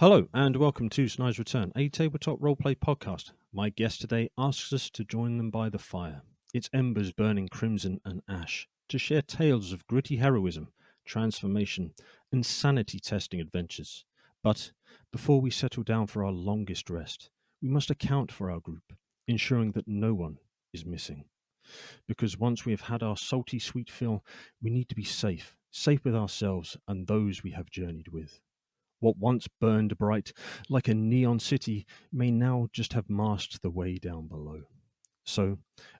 Hello and welcome to Snide's Return, a tabletop roleplay podcast. My guest today asks us to join them by the fire, its embers burning crimson and ash, to share tales of gritty heroism, transformation, and sanity testing adventures. But before we settle down for our longest rest, we must account for our group, ensuring that no one is missing. Because once we have had our salty sweet fill, we need to be safe with ourselves and those we have journeyed with. What once burned bright like a neon city may now just have masked the way down below. So,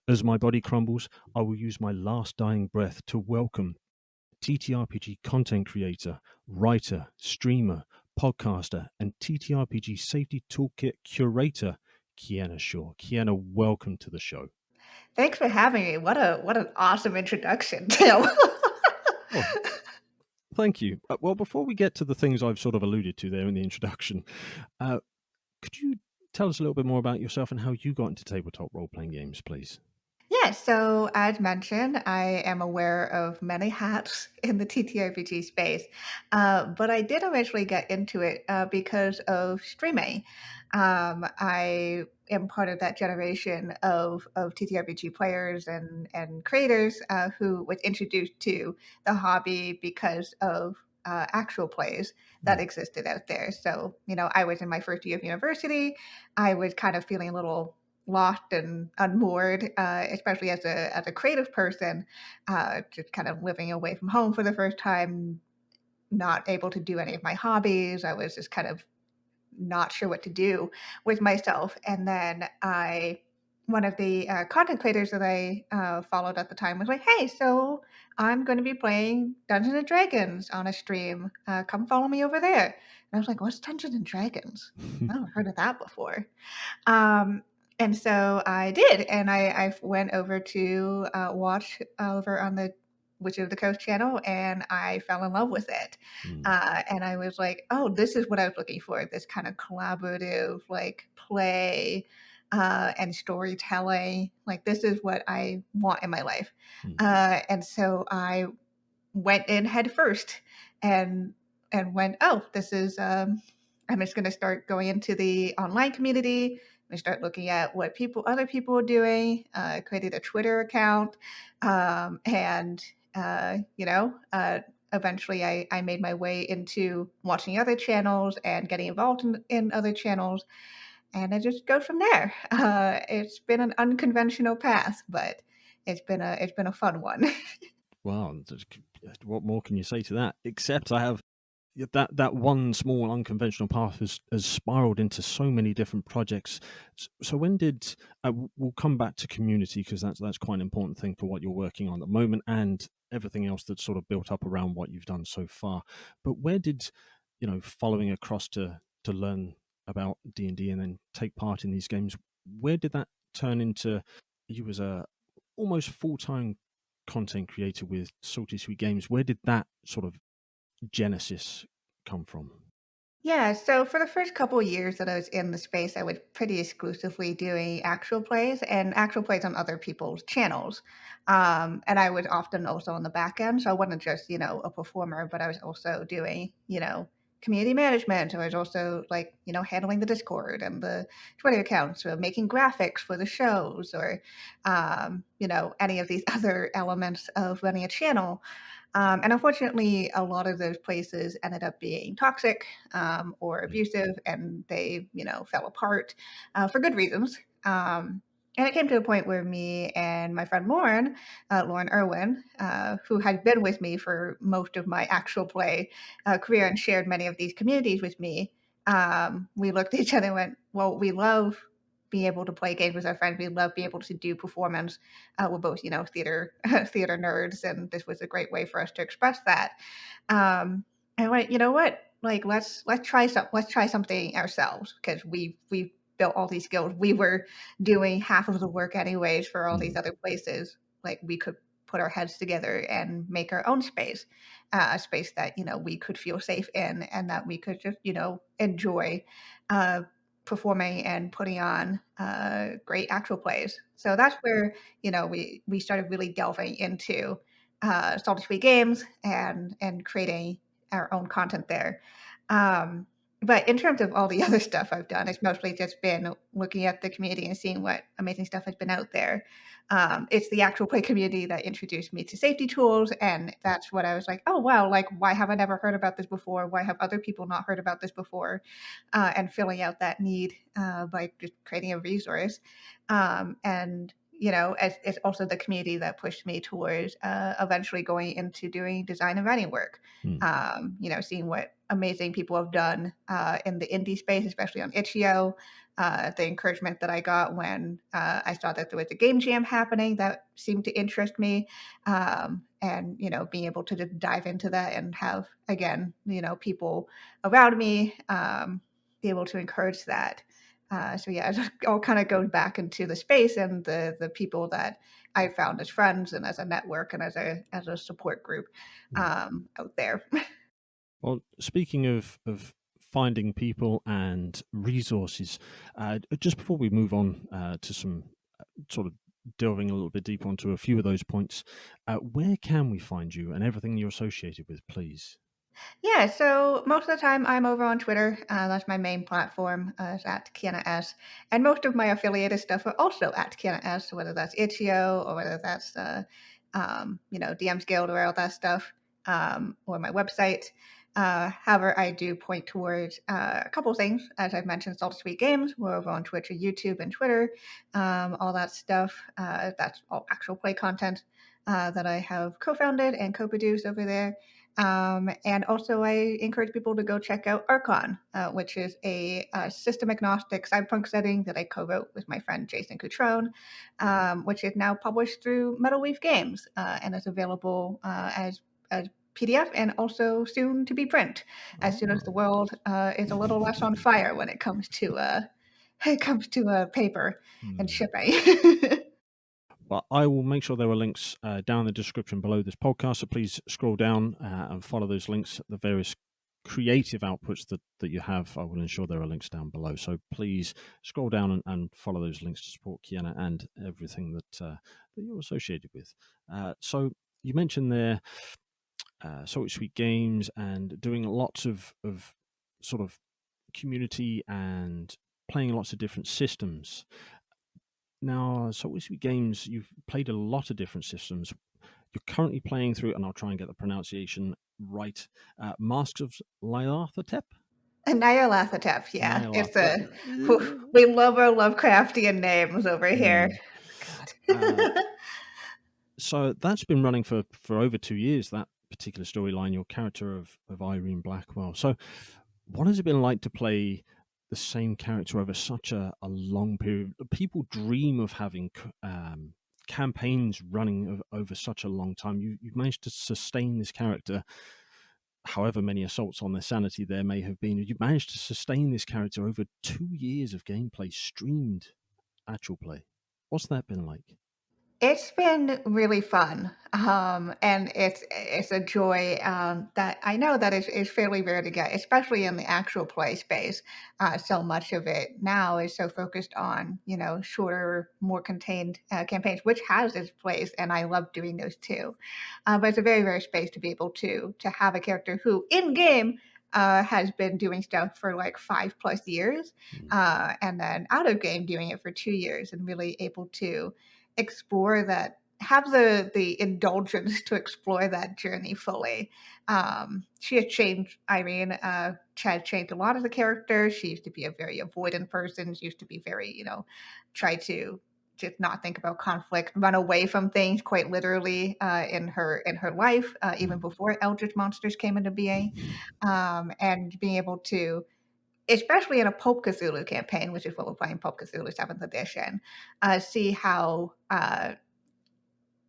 as my body crumbles, I will use my last dying breath to welcome TTRPG content creator, writer, streamer, podcaster, and TTRPG safety toolkit curator, Kienna Shaw. Kienna, welcome to the show. Thanks for having me. What an awesome introduction, Tim. Oh, thank you. Well, before we get to the things I've sort of alluded to there in the introduction, could you tell us a little bit more about yourself and how you got into tabletop role-playing games, please? Yeah, so as mentioned, I am aware of many hats in the TTRPG space, but I did eventually get into it because of streaming. I am part of that generation of TTRPG players and creators who was introduced to the hobby because of actual plays that existed out there. So, I was in my first year of university. I was kind of feeling a little lost and unmoored, especially as a creative person, just kind of living away from home for the first time, not able to do any of my hobbies. I was just kind of not sure what to do with myself. And then one of the content creators that I followed at the time was like, "Hey, so I'm going to be playing Dungeons and Dragons on a stream. Come follow me over there." And I was like, "What's Dungeons and Dragons? I haven't heard of that before." Um, and so I did, and I went over to watch over on the Witch of the Coast channel, and I fell in love with it. And I was like, "Oh, this is what I was looking for, this kind of collaborative, like, play, and storytelling. Like, this is what I want in my life." And so I went in head first and went, "Oh, this is, I'm just gonna start going into the online community. I start looking at what other people are doing." Created a Twitter account, and eventually I made my way into watching other channels and getting involved in other channels, and I just go from there. It's been an unconventional path, but it's been a fun one. Wow, what more can you say to that? Except I have that one small unconventional path has spiraled into so many different projects. So when did we'll come back to community because that's quite an important thing for what you're working on at the moment and everything else that's sort of built up around what you've done so far. But where did following across to learn about D&D and then take part in these games? Where did that turn into? You as a almost full-time content creator with Salty Sweet Games. Where did that sort of genesis come from? Yeah, so for the first couple of years that I was in the space, I was pretty exclusively doing actual plays and actual plays on other people's channels. And I was often also on the back end. So I wasn't just, a performer, but I was also doing, community management. I was also like, handling the Discord and the Twitter accounts, or making graphics for the shows, or, any of these other elements of running a channel. And unfortunately, a lot of those places ended up being toxic, or abusive, and they, fell apart for good reasons. And it came to a point where me and my friend Lauren Irwin, who had been with me for most of my actual play career and shared many of these communities with me, we looked at each other and went, "Well, we love being able to play games with our friends. We love being able to do performance. We're both, theater theater nerds, and this was a great way for us to express that." And I went, "You know what? Like, let's try something ourselves because we built all these skills. We were doing half of the work anyways for all these Mm. other places. Like, we could put our heads together and make our own space, a space that we could feel safe in, and that we could just enjoy." Performing and putting on great actual plays. So that's where we started really delving into Salty Sweet Games and creating our own content there. Um, But in terms of all the other stuff I've done, it's mostly just been looking at the community and seeing what amazing stuff has been out there. It's the actual play community that introduced me to safety tools, and that's what I was like, "Oh, wow, like, why have I never heard about this before? Why have other people not heard about this before?" And filling out that need, by just creating a resource. And, it's also the community that pushed me towards, eventually going into doing design and writing work. Hmm. Seeing what amazing people have done in the indie space, especially on Itch.io. The encouragement that I got when I saw that there was a game jam happening that seemed to interest me, and being able to just dive into that and have again, people around me be able to encourage that. So yeah, it just all kind of goes back into the space and the people that I found as friends and as a network and as a support group Hmm. out there. Well, speaking of finding people and resources, just before we move on to some sort of delving a little bit deeper onto a few of those points, where can we find you and everything you're associated with, please? Yeah, so most of the time I'm over on Twitter. That's my main platform. Is at Kienna S. And most of my affiliated stuff are also at Kienna S, whether that's Itch.io or whether that's, DM's Guild or all that stuff, or my website. However, I do point towards a couple things. As I've mentioned, Salty Sweet Games. We're over on Twitch, or YouTube, and Twitter. All that stuff. That's all actual play content that I have co-founded and co-produced over there. And also, I encourage people to go check out Arcon, which is a system agnostic cyberpunk setting that I co wrote with my friend Jason Cutrone, which is now published through Metal Leaf Games and is available as PDF and also soon to be print as soon as the Oh. world is a little less on fire when it comes to paper and Hmm. shipping. But I will make sure there are links down in the description below this podcast. So please scroll down and follow those links. The various creative outputs that you have, I will ensure there are links down below. So please scroll down and follow those links to support Kienna and everything that you're associated with. So you mentioned there Salt Sweet Games and doing lots of sort of community and playing lots of different systems. Now, Salt Sweet Games, you've played a lot of different systems. You're currently playing through, and I'll try and get the pronunciation right, Masks of Nyarlathotep? And Nyarlathotep, yeah. It's Nyarlathotep. a we love our Lovecraftian names over here. Mm. Uh, God. so that's been running for over 2 years, that particular storyline, your character of Irene Blackwell. So what has it been like to play the same character over such a long period? People dream of having campaigns running over such a long time. You've managed to sustain this character, however many assaults on their sanity there may have been. You've managed to sustain this character over 2 years of gameplay, streamed actual play. What's that been like? It's been really fun, and it's a joy, that I know that is fairly rare to get, especially in the actual play space. So much of it now is so focused on, shorter, more contained, campaigns, which has its place, and I love doing those too. But it's a very rare space to be able to have a character who, in game, has been doing stuff for, like, 5+ years, Mm. and then out of game doing it for 2 years and really able to explore that, have the indulgence to explore that journey fully. She has changed. Irene has changed a lot of the characters. She used to be a very avoidant person. She used to be very, try to just not think about conflict, run away from things quite literally in her life, even Mm. before Eldritch monsters came into being, and being able to, especially in a Pulp Cthulhu campaign, which is what we're playing, Pulp Cthulhu 7th edition, see how,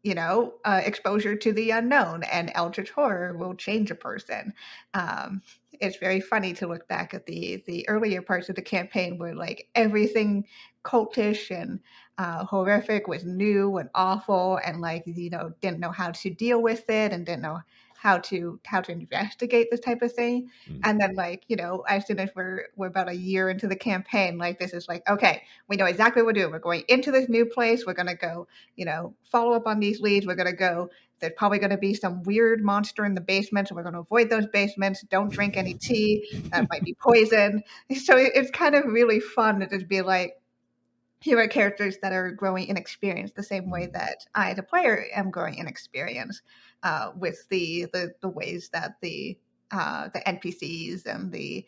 exposure to the unknown and eldritch horror will change a person. Um, it's very funny to look back at the earlier parts of the campaign where, like, everything cultish and horrific was new and awful, and, like, didn't know how to deal with it and didn't know how to investigate this type of thing. Mm. And then, like, as soon as we're about a year into the campaign, like, this is like, okay, we know exactly what we're doing. We're going into this new place. We're gonna go, follow up on these leads. We're going to go there's probably going to be some weird monster in the basement, so we're going to avoid those basements. Don't drink any tea; that might be poison. So it's kind of really fun to just be like, here are characters that are growing in experience the same way Mm, that I, the player, am growing in experience with the ways that the NPCs and the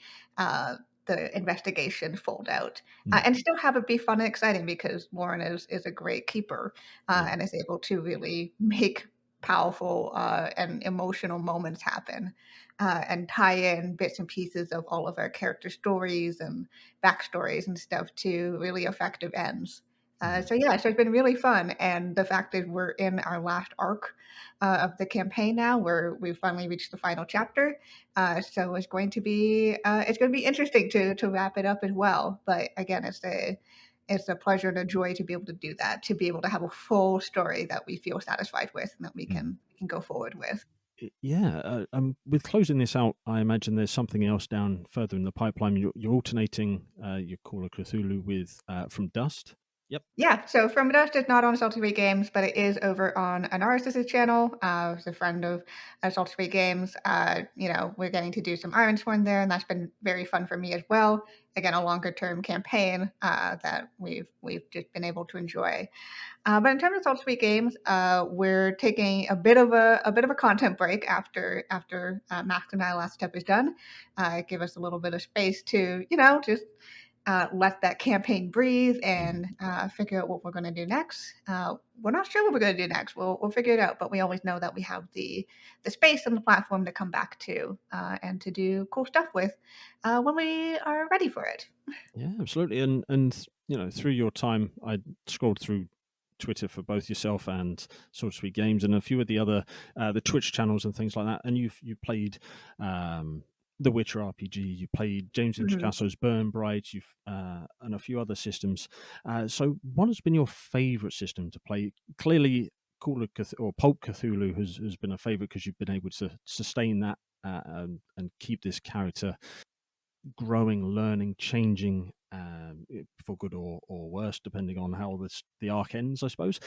investigation fold out, mm, and still have it be fun and exciting because Lauren is a great keeper yeah. and is able to really make powerful and emotional moments happen and tie in bits and pieces of all of our character stories and backstories and stuff to really effective ends. Mm. So yeah, so it's been really fun, and the fact that we're in our last arc of the campaign now, where we finally reached the final chapter. So it's going to be interesting to wrap it up as well. But again, it's a pleasure and a joy to be able to do that, to be able to have a full story that we feel satisfied with and that Mm. we can go forward with. Yeah, with closing this out, I imagine there's something else down further in the pipeline. You're alternating your Call of Cthulhu with From Dust. Yep. Yeah, so From Dust is not on Salty Free Games, but it is over on Anaris's channel. Who's a friend of Salty Free Games. We're getting to do some Ironsworn there, and that's been very fun for me as well. Again, a longer term campaign that we've just been able to enjoy. But in terms of Salty Free Games, we're taking a bit of a content break after Max and I last step is done. Give us a little bit of space to just let that campaign breathe and figure out what we're going to do next. We're not sure what we're going to do next. We'll figure it out, but we always know that we have the space and the platform to come back to and to do cool stuff with when we are ready for it. Yeah, absolutely. And through your time, I scrolled through Twitter for both yourself and Sword Sweet Games and a few of the other the Twitch channels and things like that. And you played The Witcher RPG, you played James Mhm. Introcasso's Burn Bright, you've and a few other systems. So, what has been your favourite system to play? Clearly, Call of Cthulhu or Pulp Cthulhu has been a favourite because you've been able to sustain that and keep this character growing, learning, changing for good or worse, depending on how the arc ends, I suppose.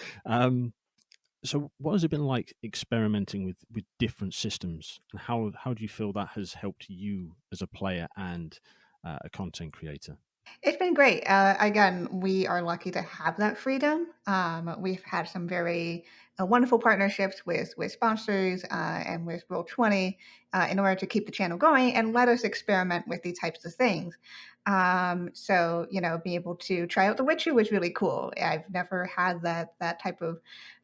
So, what has it been like experimenting with different systems, and how do you feel that has helped you as a player and a content creator? It's been great. Again, we are lucky to have that freedom. We've had some very wonderful partnerships with sponsors and with Roll20 in order to keep the channel going and let us experiment with these types of things. So, being able to try out The Witcher was really cool. I've never had that type of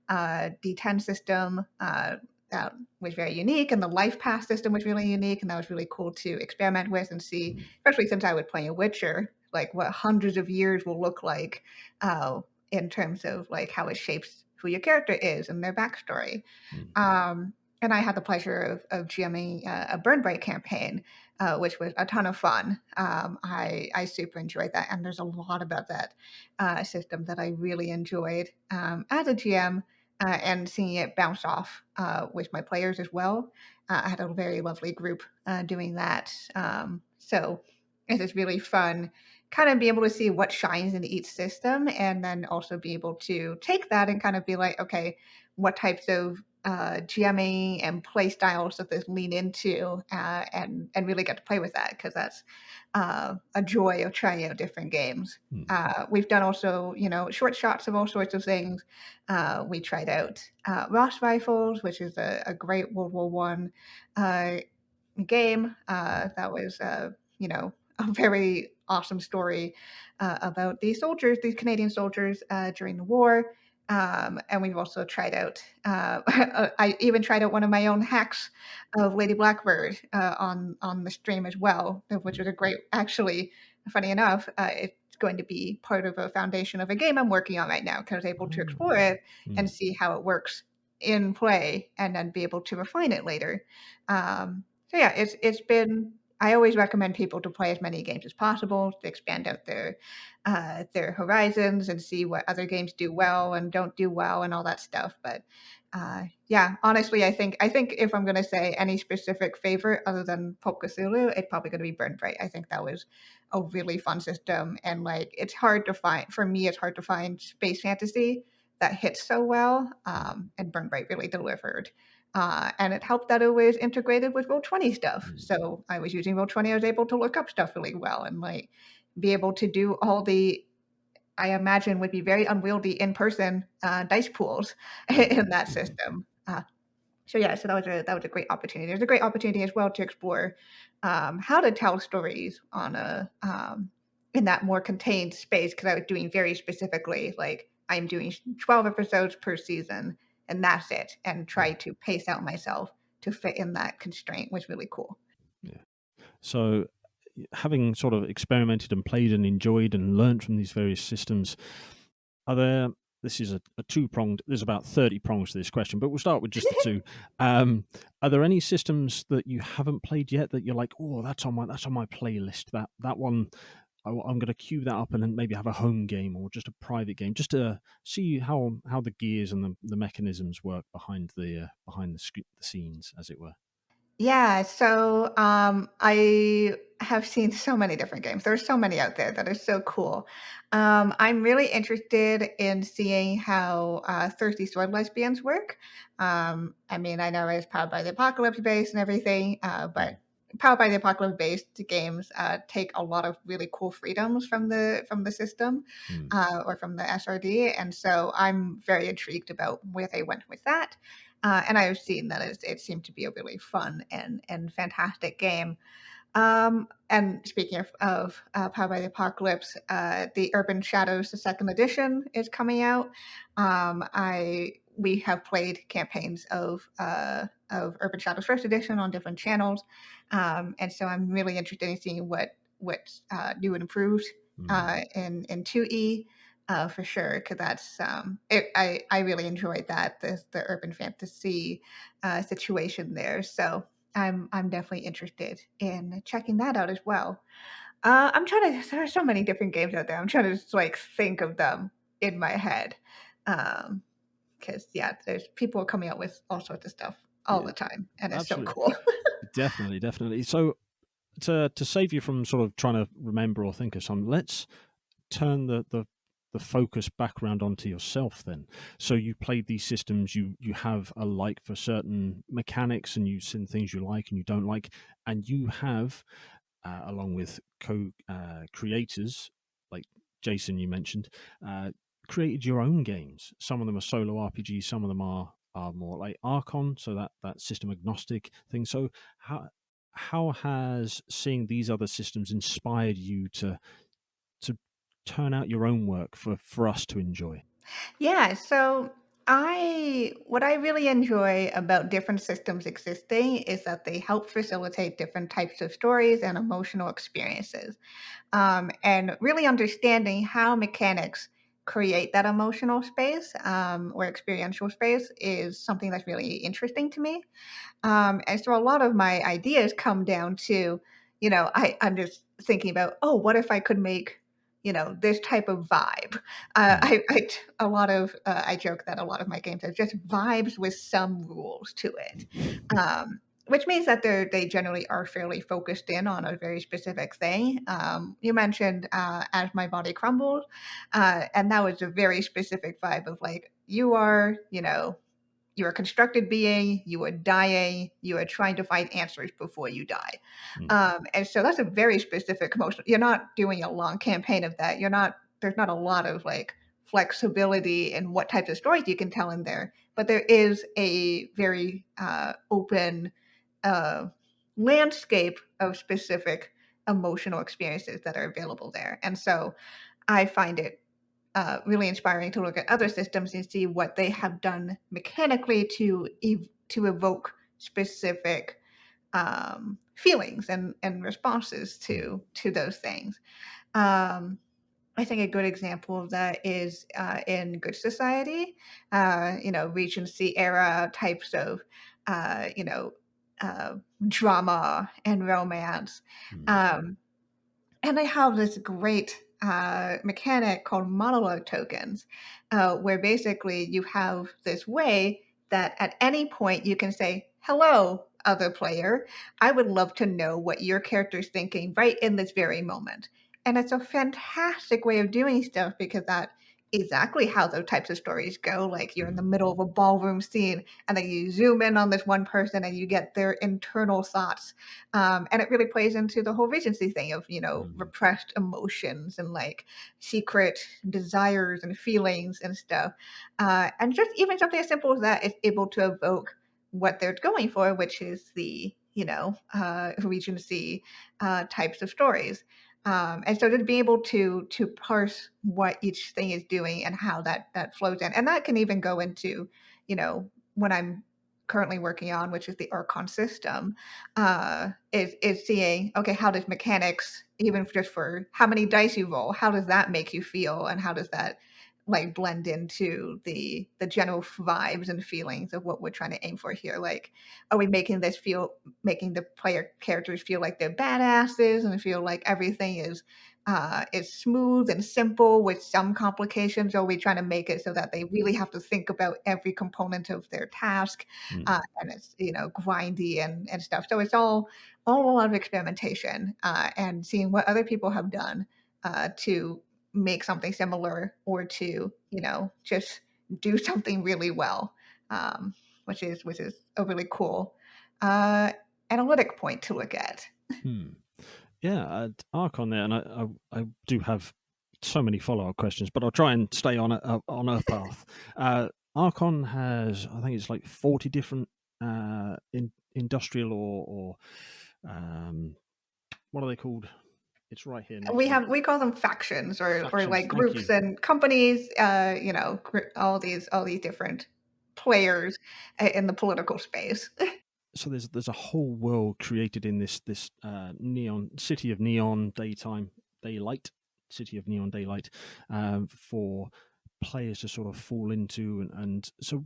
D10 system. That was very unique, and the life path system was really unique, and that was really cool to experiment with and see, Mm, especially since I would play a Witcher, like what hundreds of years will look like uh, in terms of like how it shapes who your character is and their backstory. mm, Um, and I had the pleasure of GMing a Burn Bright campaign, which was a ton of fun. I super enjoyed that, and there's a lot about that system that I really enjoyed as a GM. And seeing it bounce off with my players as well. I had a very lovely group doing that. So it is really fun, kind of be able to see what shines in each system, and then also be able to take that and kind of be like, okay, what types of GMing and play styles does this lean into, and really get to play with that because that's a joy of trying out different games. mm, We've done also, short shots of all sorts of things. We tried out Ross Rifles, which is a great World War One game. That was, a very awesome story about these soldiers, these Canadian soldiers during the war. And we've also tried out. I even tried out one of my own hacks of Lady Blackbird on the stream as well, which was a great. Actually, funny enough, it's going to be part of a foundation of a game I'm working on right now. Because I was able to explore oh, it and mm, see how it works in play, and then be able to refine it later. So yeah, it's been. I always recommend people to play as many games as possible to expand out their horizons and see what other games do well and don't do well and all that stuff. But yeah, honestly, I think if I'm gonna say any specific favorite other than Pulp Cthulhu, it's probably gonna be Burn Bright. I think that was a really fun system, and like it's hard to find for me. It's hard to find space fantasy that hit so well, and Burn Bright really delivered. And it helped that it was integrated with Roll20 stuff. Mm. So I was using Roll20, I was able to look up stuff really well and like be able to do all the, I imagine would be very unwieldy in person dice pools in that system. So yeah, so that was a great opportunity. There's a great opportunity as well to explore how to tell stories on a in that more contained space, because I was doing very specifically like I'm doing 12 episodes per season and that's it, and Yeah. try to pace out myself to fit in that constraint was really cool. Yeah. So, having sort of experimented and played and enjoyed and learned from these various systems, are there? This is a two-pronged. There's about 30 prongs to this question, but we'll start with just the two. Are there any systems that you haven't played yet that you're like, oh, that's on my playlist. That one, I'm going to queue that up and then maybe have a home game or just a private game, just to see how the gears and the mechanisms work behind the scenes, as it were. Yeah, so, I have seen so many different games. There's so many out there that are so cool. I'm really interested in seeing how, Thirsty Sword Lesbians work. I mean, I know it's Powered by the Apocalypse based and everything, Mm, but Powered by the Apocalypse based games, take a lot of really cool freedoms from the system, mm, or from the SRD, and so I'm very intrigued about where they went with that. And I've seen that it seemed to be a really fun and fantastic game. And speaking of Powered by the Apocalypse, the Urban Shadows, the second edition, is coming out. We have played campaigns of Urban Shadows first edition on different channels, and so I'm really interested in seeing what's new and improved mm. in 2E. For sure, because that's I really enjoyed that the urban fantasy situation there. So I'm definitely interested in checking that out as well. I'm trying to. There are so many different games out there. I'm trying to just like think of them in my head, because yeah, there's people are coming out with all sorts of stuff all Yeah, the time, and it's so absolutely, cool. definitely, definitely. So, to save you from sort of trying to remember or think of something, let's turn the focus back around onto yourself then. So you played these systems, you have a like for certain mechanics, and you've seen things you like and you don't like, and you have, along with creators like Jason you mentioned, uh, created your own games. Some of them are solo RPGs, some of them are more like Arcon, so that system agnostic thing. So how has seeing these other systems inspired you to turn out your own work for us to enjoy? Yeah, so I what I really enjoy about different systems existing is that they help facilitate different types of stories and emotional experiences. And really understanding how mechanics create that emotional space or experiential space is something that's really interesting to me. And so a lot of my ideas come down to, I'm just thinking about, oh, what if I could make, this type of vibe? Mm, A lot of, I joke that a lot of my games are just vibes with some rules to it. Which means that they generally are fairly focused in on a very specific thing. You mentioned As My Body Crumbles, and that was a very specific vibe of like, you're a constructed being, you are dying, you are trying to find answers before you die. mm, And so that's a very specific emotion. You're not doing a long campaign of that. There's not a lot of like flexibility in what types of stories you can tell in there, but there is a very open uh, landscape of specific emotional experiences that are available there. And so I find it really inspiring to look at other systems and see what they have done mechanically to evoke specific feelings and responses mm, to those things. Um, I think a good example of that is in Good Society, Regency era types of, uh, you know, uh, drama and romance. mm, Um, and they have this great mechanic called monologue tokens, where basically you have this way that at any point you can say, "Hello, other player. I would love to know what your character's thinking right in this very moment." And it's a fantastic way of doing stuff because that exactly how those types of stories go. Like you're in the Mm, middle of a ballroom scene, and then you zoom in on this one person, and you get their internal thoughts. And it really plays into the whole Regency thing of mm, repressed emotions and like secret desires and feelings and stuff. And just even something as simple as that is able to evoke what they're going for, which is the Regency types of stories. And so to be able to parse what each thing is doing and how that flows in, and that can even go into, what I'm currently working on, which is the Arcon system, is seeing, okay, how does mechanics, even just for how many dice you roll, how does that make you feel, and how does that like blend into the general vibes and feelings of what we're trying to aim for here? Like, are we making the player characters feel like they're badasses and feel like everything is smooth and simple with some complications? Or are we trying to make it so that they really have to think about every component of their task, mm, and it's grindy and stuff? So it's all a lot of experimentation, and seeing what other people have done to make something similar, or to just do something really well, um, which is a really cool uh, analytic point to look at. hmm. Yeah, Arcon there, and I do have so many follow up questions, but I'll try and stay on a path. Arcon has, I think it's like 40 different industrial or what are they called? It's right here next to me. We call them factions, or Factions. like Thank groups you. and companies. All these different players in the political space. So there's a whole world created in this neon city of neon daylight, city of neon daylight, for players to sort of fall into, and so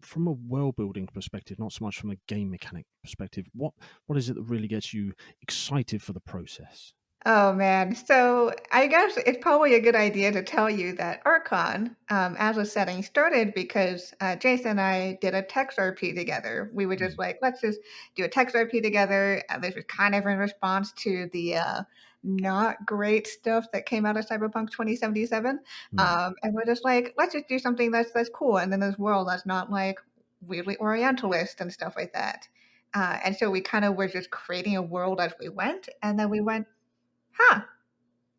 from a world building perspective, not so much from a game mechanic perspective, what is it that really gets you excited for the process? Oh man. So I guess it's probably a good idea to tell you that Archon, as a setting, started because Jason and I did a text RP together. We were just Mm, like, let's just do a text RP together. This was kind of in response to the not great stuff that came out of Cyberpunk 2077. mm, And we're just like, let's just do something that's cool. And in this world that's not like weirdly Orientalist and stuff like that. And so we kind of were just creating a world as we went. And then we went, huh,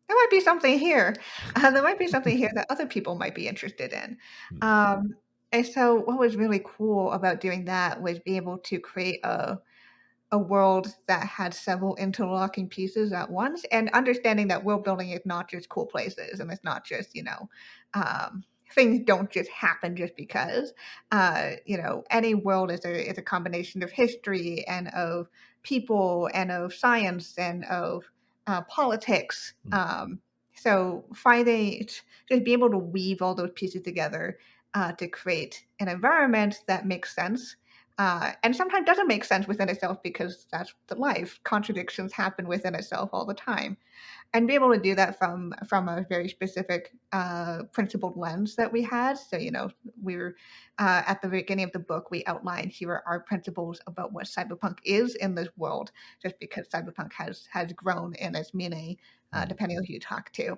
there might be something here. There might be something here that other people might be interested in. mm, Um, and so what was really cool about doing that was be able to create a world that had several interlocking pieces at once, and understanding that world building is not just cool places, and it's not just things don't just happen just because. Any world is a combination of history and of people and of science and of politics. mm, So finding just be able to weave all those pieces together to create an environment that makes sense, and sometimes doesn't make sense within itself, because that's the life. Contradictions happen within itself all the time, and be able to do that from a very specific principled lens that we had. So we were at the beginning of the book, we outlined here are our principles about what cyberpunk is in this world, just because cyberpunk has grown in its meaning, mm, depending on who you talk to.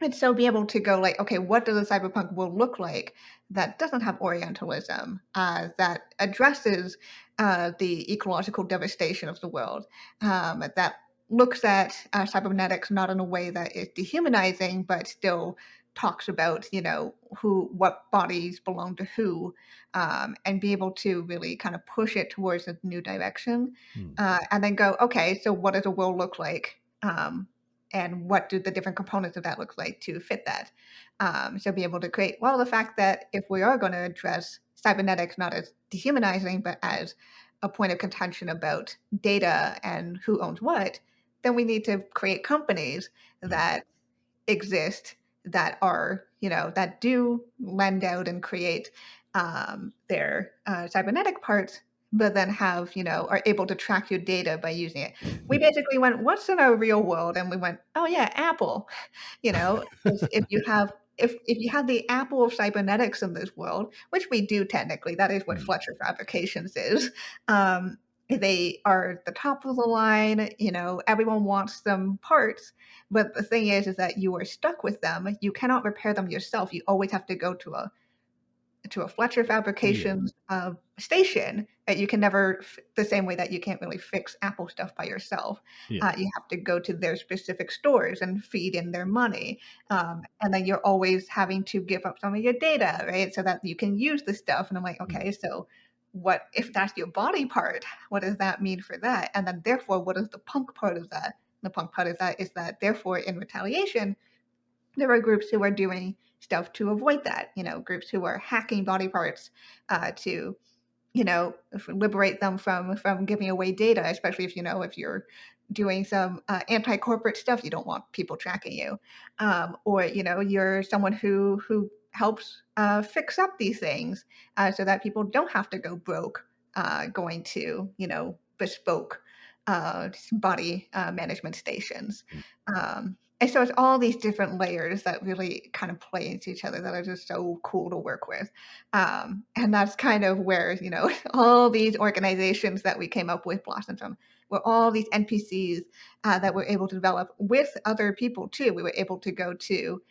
And so be able to go like, okay, what does a cyberpunk world look like that doesn't have Orientalism, that addresses the ecological devastation of the world, that looks at cybernetics not in a way that is dehumanizing, but still talks about, what bodies belong to who, and be able to really kind of push it towards a new direction, mm, and then go, okay, so what does a world look like? And what do the different components of that look like to fit that? So be able to create, well, the fact that if we are going to address cybernetics not as dehumanizing, but as a point of contention about data and who owns what, then we need to create companies mm, that exist, that are, that do lend out and create their cybernetic parts, but then have, are able to track your data by using it. We basically went, what's in our real world? And we went, oh yeah, Apple. If you have the Apple of cybernetics in this world, which we do technically, that is what mm, Fletcher Fabrications is. Um, they are the top of the line, everyone wants them parts, but the thing is that you are stuck with them. You cannot repair them yourself. You always have to go to a Fletcher Yeah. Fabrications station that you can never the same way that you can't really fix Apple stuff by yourself. Yeah. You have to go to their specific stores and feed in their money, and then you're always having to give up some of your data, right, so that you can use the stuff. And I'm like, Mm. okay, so what if that's your body part? What does that mean for that? And then therefore, what is the punk part of that? The punk part of that is that therefore, in retaliation, there are groups who are doing stuff to avoid that, groups who are hacking body parts to liberate them from giving away data, especially if you're doing some anti-corporate stuff. You don't want people tracking you, or you're someone who helps fix up these things so that people don't have to go broke going to bespoke body management stations. Mm. And so it's all these different layers that really kind of play into each other that are just so cool to work with. And that's kind of where, all these organizations that we came up with blossomed from, were all these NPCs that we're able to develop with other people too. We were able to go to,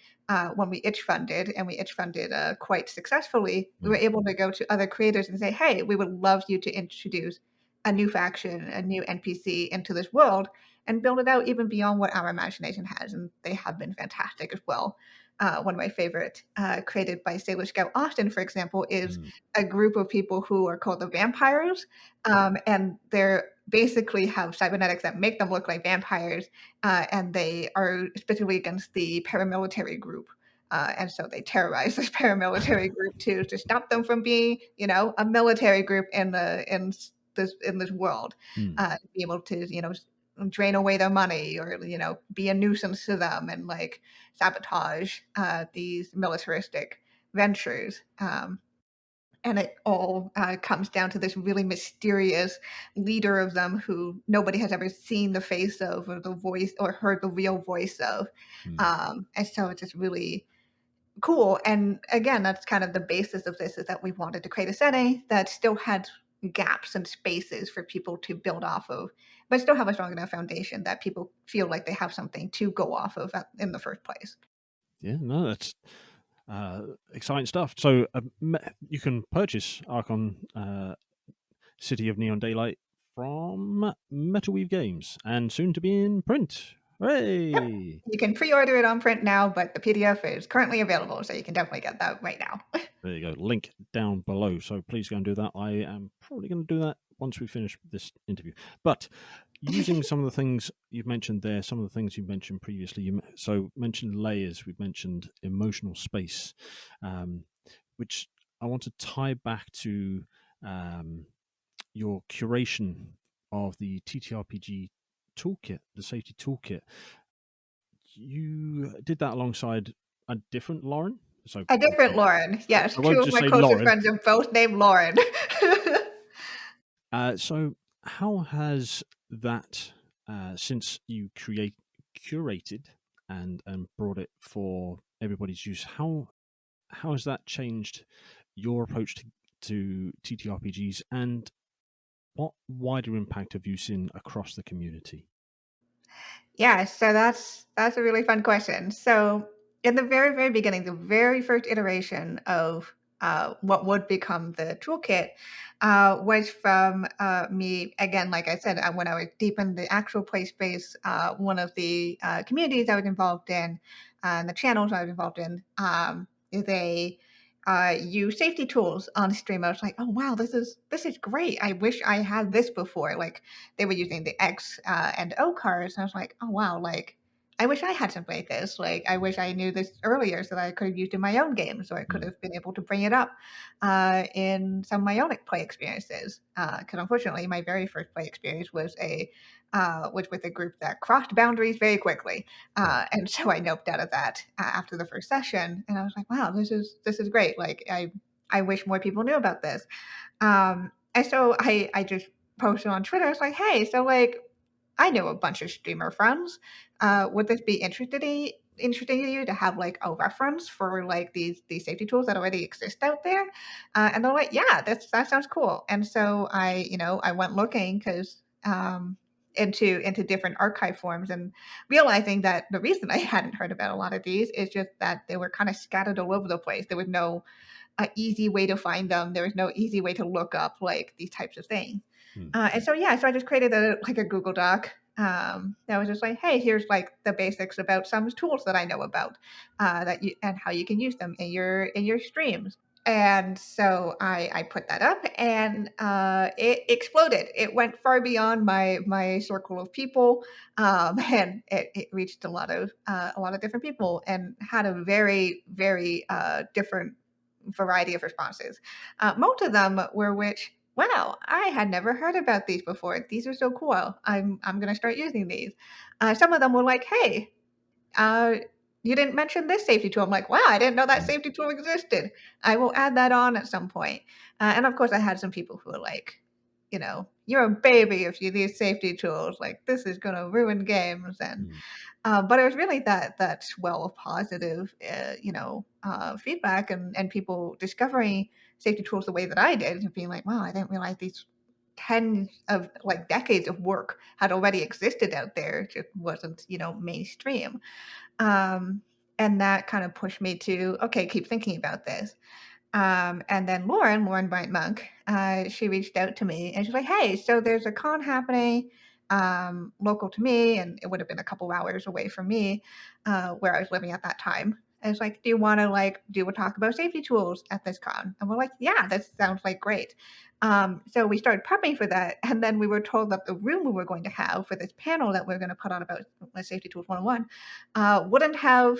when we itch funded, and we itch funded quite successfully, we were Mm. able to go to other creators and say, hey, we would love you to introduce a new faction, a new NPC into this world and build it out even beyond what our imagination has. And they have been fantastic as well. One of my favorite, created by Sailor Scout Austin, for example, is Mm. a group of people who are called the vampires. And they're basically have cybernetics that make them look like vampires. And they are specifically against the paramilitary group. And so they terrorize this paramilitary group to stop them from being, a military group in this world, Mm. be able to, drain away their money or be a nuisance to them and like sabotage these militaristic ventures. And it all comes down to this really mysterious leader of them who nobody has ever seen the face of or the voice or heard the real voice of. Mm. And so it's just really cool. And again, that's kind of the basis of this, is that we wanted to create a setting that still had gaps and spaces for people to build off of, but still have a strong enough foundation that people feel like they have something to go off of in the first place. Yeah, no, that's exciting stuff. So you can purchase Arcon City of Neon Daylight from Metalweave Games and soon to be in print. Yep. Hooray! You can pre-order it on print now, but the PDF is currently available, so you can definitely get that right now. There you go. Link down below. So please go and do that. I am probably going to do that once we finish this interview. But using some of the things you've mentioned there, some of the things you mentioned previously, so mentioned layers, we've mentioned emotional space, which I want to tie back to your curation of the TTRPG toolkit, the safety toolkit. You did that alongside a different Lauren. So A different Lauren. Yes, I two won't of just my say closest Lauren. friends are both named Lauren. So, how has that, since you curated and brought it for everybody's use, how has that changed your approach to TTRPGs, and what wider impact have you seen across the community? Yeah, so that's a really fun question. So in the very, very beginning, the very first iteration of what would become the toolkit was from me again. Like I said, when I was deep in the actual play space, one of the communities I was involved in, and the channels I was involved in, they use safety tools on stream. I was like, oh wow, this is great. I wish I had this before. Like they were using the X and O cards. And I was like, oh wow, like I wish I had something like this. Like I wish I knew this earlier so that I could have used it in my own games, or I could Mm. have been able to bring it up in some of my own play experiences. Because unfortunately, my very first play experience was with a group that crossed boundaries very quickly, Right. and so I noped out of that after the first session. And I was like, wow, this is great. Like I wish more people knew about this. And so I just posted on Twitter. I was like, "Hey, so like, I know a bunch of streamer friends. Would this be interesting to you to have like a reference for like these safety tools that already exist out there? And they're like, yeah, that sounds cool. And so I went looking because into different archive forms and realizing that the reason I hadn't heard about a lot of these is just that they were kind of scattered all over the place. There was no easy way to find them. There was no easy way to look up like these types of things. Mm. And so yeah, so I just created a Google Doc that was just like, hey, here's like the basics about some tools that I know about that you and how you can use them in your streams. And so I put that up, and it exploded. It went far beyond my circle of people, and it reached a lot of different people, and had a very different variety of responses. Most of them were which, wow, I had never heard about these before. These are so cool. I'm going to start using these. Some of them were like, hey, uh, you didn't mention this safety tool. I'm like, wow, I didn't know that Mm. safety tool existed. I will add that on at some point. And of course, I had some people who were like, you're a baby if you use safety tools. Like this is going to ruin games. And Mm. but it was really that swell of positive, feedback and people discovering safety tools the way that I did, and being like, wow, I didn't realize these tens of like decades of work had already existed out there. It just wasn't, mainstream. Um, and that kind of pushed me to, okay, keep thinking about this. And then Lauren Bryant Monk, she reached out to me and she's like, hey, so there's a con happening local to me, and it would have been a couple hours away from me, where I was living at that time. And it's like, do you want to like do a talk about safety tools at this con? And we're like, yeah, that sounds like great. So we started prepping for that, and then we were told that the room we were going to have for this panel that we are going to put on about Safety Tools 101 wouldn't have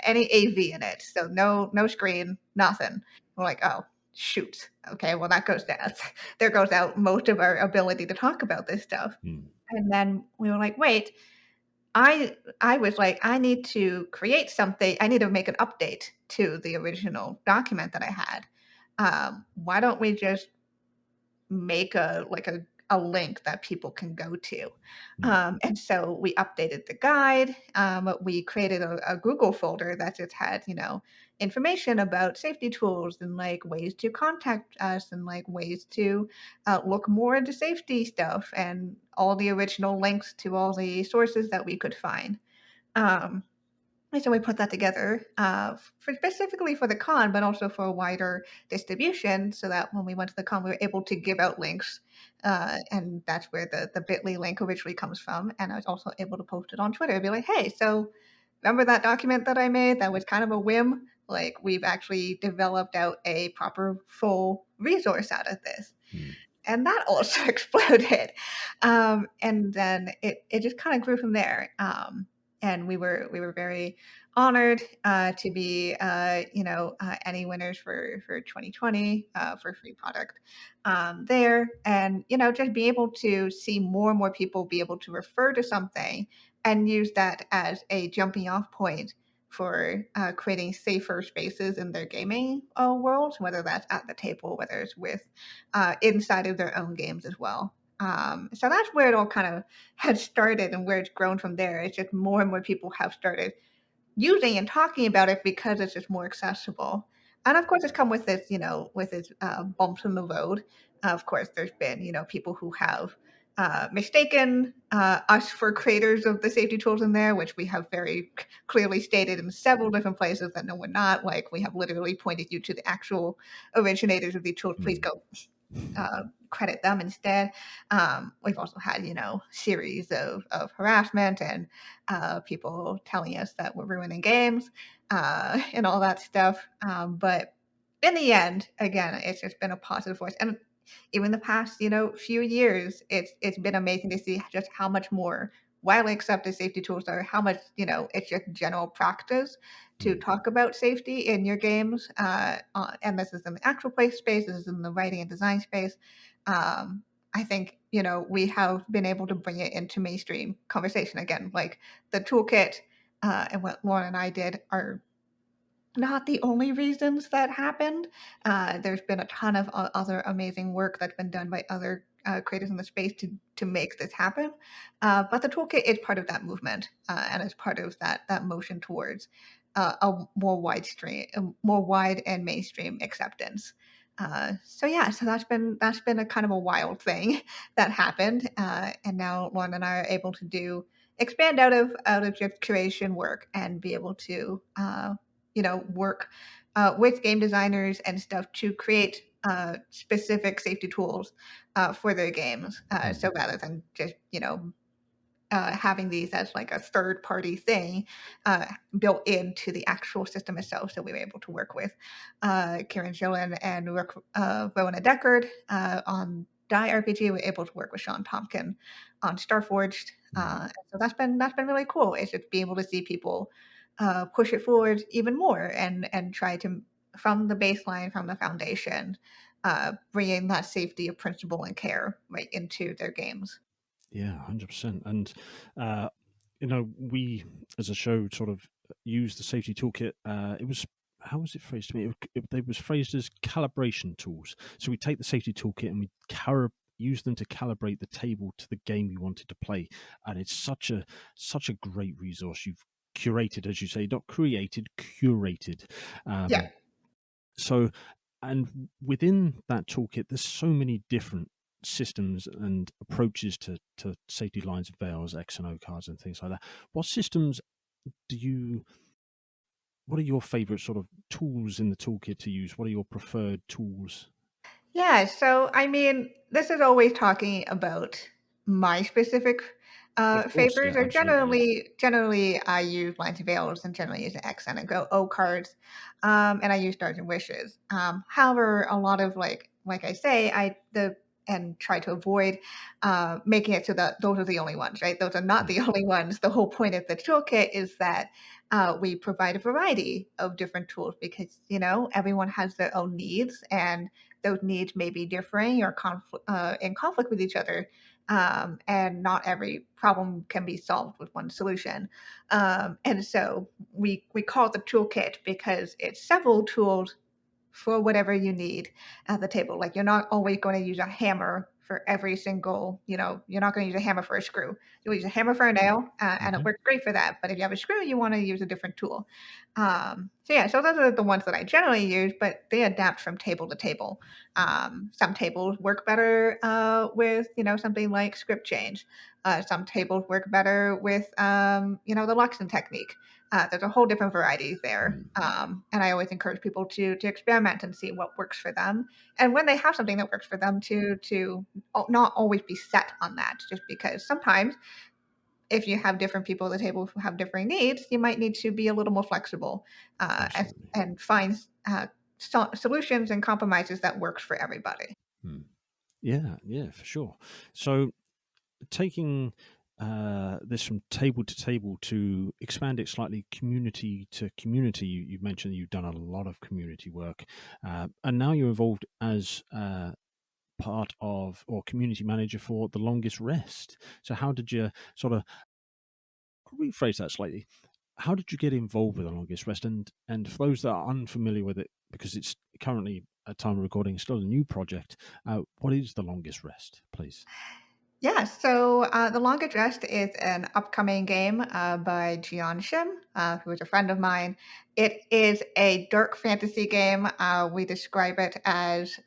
any AV in it, so no screen, nothing. We're like, oh shoot, okay, well that goes down. There goes out most of our ability to talk about this stuff. Mm. And then we were like, wait, I was like, I need to create something. I need to make an update to the original document that I had. Why don't we just make a link that people can go to. Mm. And so we updated the guide. We created a Google folder that just had, information about safety tools and like ways to contact us and like ways to look more into safety stuff and all the original links to all the sources that we could find. Um, and so we put that together for specifically for the con, but also for a wider distribution, so that when we went to the con, we were able to give out links, and that's where the Bitly link originally comes from. And I was also able to post it on Twitter, be like, "Hey, so remember that document that I made? That was kind of a whim. Like we've actually developed out a proper full resource out of this." Mm. And that also exploded. And then it just kind of grew from there. And we were very honored to be any winners for 2020 for free product there, and just be able to see more and more people be able to refer to something and use that as a jumping off point for creating safer spaces in their gaming world, whether that's at the table, whether it's with inside of their own games as well. So that's where it all kind of had started and where it's grown from there. It's just more and more people have started using and talking about it because it's just more accessible. And of course, it's come with its, with its bumps in the road. Of course, there's been, people who have mistaken us for creators of the safety tools in there, which we have very clearly stated in several different places that no, we're not. Like, we have literally pointed you to the actual originators of the tools. Please Mm. go credit them instead. We've also had, series of harassment and people telling us that we're ruining games and all that stuff. But in the end, again, it's just been a positive force. And even the past, few years, it's been amazing to see just how much more widely accepted safety tools are, how much, it's just general practice to Mm. talk about safety in your games. And this is in the actual play space, this is in the writing and design space. Um, I think, we have been able to bring it into mainstream conversation again. Like the toolkit and what Lauren and I did are not the only reasons that happened. There's been a ton of other amazing work that's been done by other creators in the space to make this happen. But the toolkit is part of that movement, and is part of that motion towards a more wide and mainstream acceptance. So yeah, so that's been a kind of a wild thing that happened, and now Lauren and I are able to expand out of just curation work and be able to work with game designers and stuff to create specific safety tools for their games. Mm. So rather than just having these as like a third party thing uh, built into the actual system itself. So we were able to work with Kieran Gillen and Rowena Deckard on Die RPG. We were able to work with Sean Tompkin on Starforged. Mm. So that's been really cool. Is just be able to see people push it forward even more and try to from the baseline, from the foundation, bringing that safety of principle and care right into their games. Yeah, 100%. And uh, we as a show sort of use the safety toolkit. It was how was it phrased to me? It was phrased as calibration tools. So we take the safety toolkit and we use them to calibrate the table to the game you wanted to play, and it's such a great resource. You've curated, as you say, not created, curated. Yeah. So, and within that toolkit, there's so many different systems and approaches to safety lines, veils, X and O cards, and things like that. What systems do you? What are your favorite sort of tools in the toolkit to use? What are your preferred tools? Yeah, so I mean, this is always talking about my specific Of course, favors. yeah, Or absolutely, yeah. generally, I use lines of veils and generally use X and I go O cards, and I use stars and wishes. However, a lot of like I say, I the and try to avoid making it so that those are the only ones, right? Those are not Mm, the only ones. The whole point of the toolkit is that we provide a variety of different tools because everyone has their own needs and those needs may be differing or in conflict with each other. And not every problem can be solved with one solution. And so we call it the toolkit because it's several tools for whatever you need at the table. Like you're not always going to use a hammer for every single, you're not going to use a hammer for a screw. You'll use a hammer for a nail, and it mhm, works great for that. But if you have a screw, you want to use a different tool. So yeah, so those are the ones that I generally use, but they adapt from table to table. Some tables work better with something like script change. Some tables work better with the Luxon technique. There's a whole different variety there, mm, and I always encourage people to experiment and see what works for them. And when they have something that works for them, to not always be set on that. Just because sometimes if you have different people at the table who have differing needs, you might need to be a little more flexible absolutely. and find solutions and compromises that works for everybody. Mm. Yeah, yeah, for sure. So taking this from table to table to expand it slightly, community to community. You mentioned you've done a lot of community work, and now you're involved as part of or community manager for the longest rest. So, how did you sort of rephrase that slightly? How did you get involved with the longest rest? And for those that are unfamiliar with it, because it's currently at time of recording, still a new project. What is the longest rest, please? Yeah, so The Longest Rest is an upcoming game by Jian Shim, who is a friend of mine. It is a dark fantasy game. We describe it as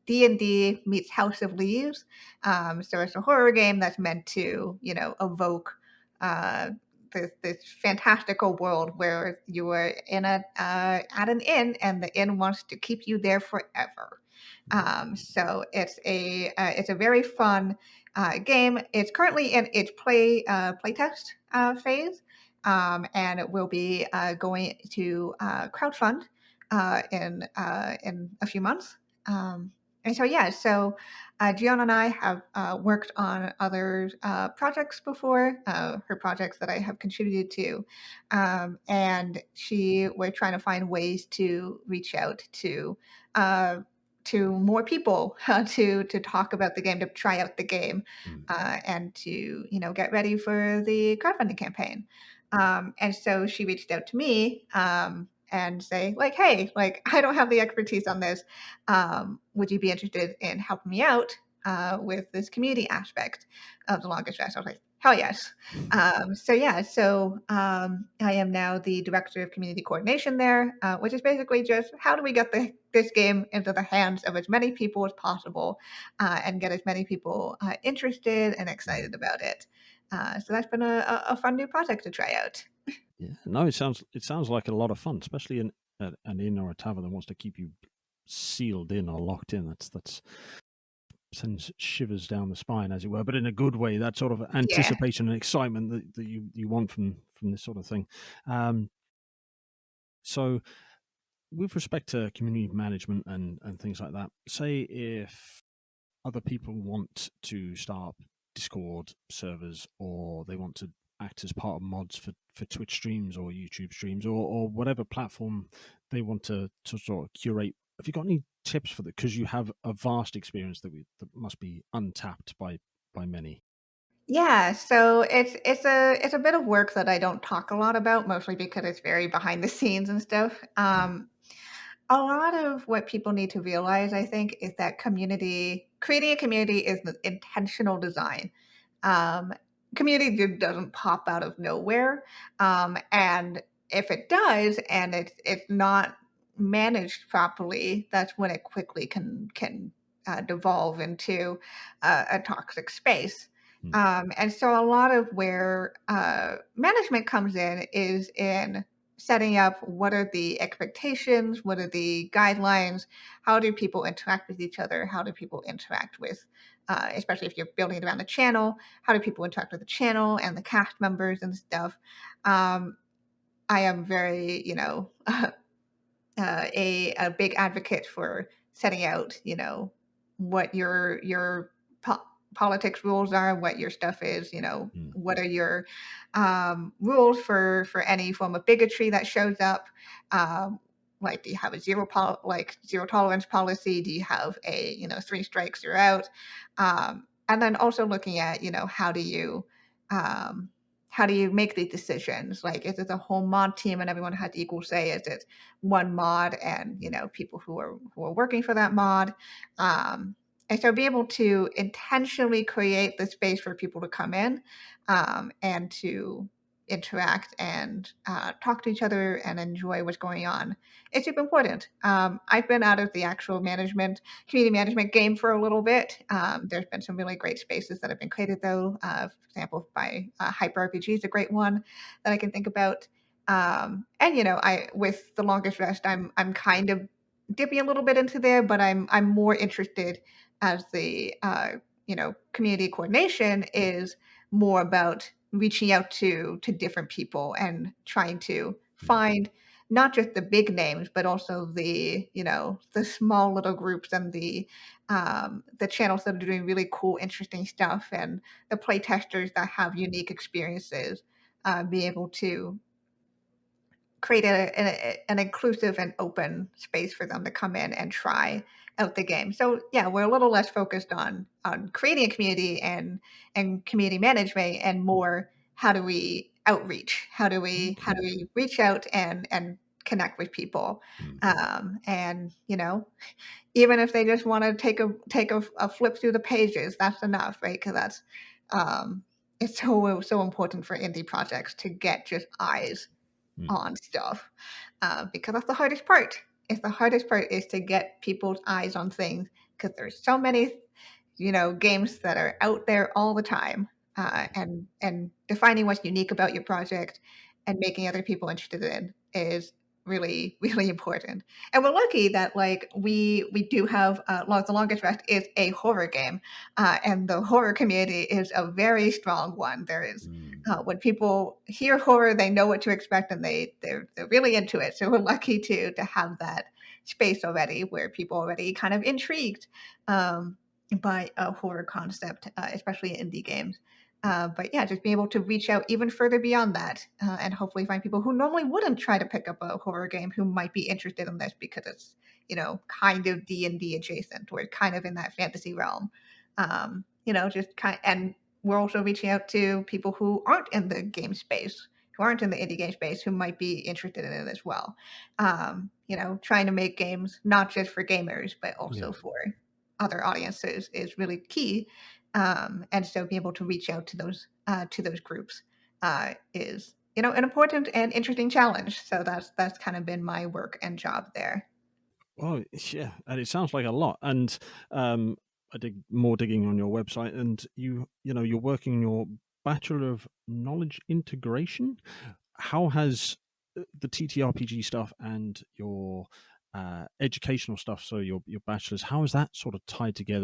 D&D meets House of Leaves. So it's a horror game that's meant to, evoke uh, this fantastical world where you are at an inn and the inn wants to keep you there forever. So it's a very fun game. It's currently in its playtest phase, and it will be going to crowdfund in a few months. And so yeah, so Gion and I have worked on other projects before, her projects that I have contributed to, and she we're trying to find ways to reach out uh, to more people to talk about the game, to try out the game, Mm, and to get ready for the crowdfunding campaign. And so she reached out to me and say like, "Hey, like I don't have the expertise on this. Would you be interested in helping me out?" with this community aspect of the longest rest. I was like, hell yes. I am now the director of community coordination there, which is basically just how do we get this game into the hands of as many people as possible, and get as many people interested and Mm. excited about it. So that's been a fun new project to try out. Yeah, no, it sounds like a lot of fun, especially in an inn or a tavern that wants to keep you sealed in or locked in. That's sends shivers down the spine, as it were, but in a good way. That sort of Yeah. anticipation and excitement that you want from this sort of thing. Um, so, with respect to community management and things like that, say if other people want to start Discord servers, or they want to act as part of mods for Twitch streams or YouTube streams, or whatever platform they want to sort of curate. Have you got any tips for that? Because you have a vast experience that must be untapped by many. Yeah, so it's a bit of work that I don't talk a lot about, mostly because it's very behind the scenes and stuff. Mm, A lot of what people need to realize, I think, is that creating a community is the intentional design. Um, Community doesn't pop out of nowhere, and if it does, and it's not managed properly, that's when it quickly can devolve into a toxic space. mm, And so, a lot of where management comes in is in setting up what are the expectations, what are the guidelines, how do people interact with each other, how do people interact with, especially if you're building it around the channel, how do people interact with the channel and the cast members and stuff. Um, I am very, a big advocate for setting out, what your politics rules are, what your stuff is, mm, what are your rules for any form of bigotry that shows up. Um, like, do you have a zero tolerance policy? Do you have a three strikes you're out? And then also looking at um, how do you make these decisions? Like, is it a whole mod team and everyone has equal say? Is it one mod and mm, people who are working for that mod, and so be able to intentionally create the space for people to come in, and to interact and talk to each other and enjoy what's going on. It's super important. I've been out of the actual community management game for a little bit. There's been some really great spaces that have been created, though. For example, by Hyper RPG is a great one that I can think about. And I with the longest rest, I'm kind of dipping a little bit into there, but I'm more interested as the community coordination is more about reaching out to different people and trying to mm, find not just the big names, but also the small little groups and the channels that are doing really cool, interesting stuff, and the play testers that have unique experiences, be able to create an inclusive and open space for them to come in and try out the game. So yeah, we're a little less focused on creating a community and community management, and more how do we outreach? How okay. do we reach out and connect with people? Mm, And even if they just want to take a flip through the pages, that's enough, right? Because that's it's so important for indie projects to get just eyes mm, on stuff, because that's the hardest part. It's the hardest part is to get people's eyes on things, because there's so many, games that are out there all the time, and defining what's unique about your project and making other people interested in is really really important. And we're lucky that like we do have the longest rest is a horror game, and the horror community is a very strong one. There is mm, when people hear horror, they know what to expect, and they're really into it. So we're lucky to have that space already, where people are already kind of intrigued, by a horror concept, especially in indie games. But yeah, just being able to reach out even further beyond that, and hopefully find people who normally wouldn't try to pick up a horror game who might be interested in this because it's kind of D&D adjacent, or kind of in that fantasy realm. Just kind and we're also reaching out to people who aren't in the game space, who aren't in the indie game space, who might be interested in it as well. Trying to make games not just for gamers, but yeah. also for other audiences is really key. And so being able to reach out to those groups is, an important and interesting challenge. So that's kind of been my work and job there. Well, yeah, and it sounds like a lot. And I did more digging on your website, and you're working on your Bachelor of Knowledge Integration. How has the TTRPG stuff and your educational stuff, so your bachelor's, how is that sort of tied together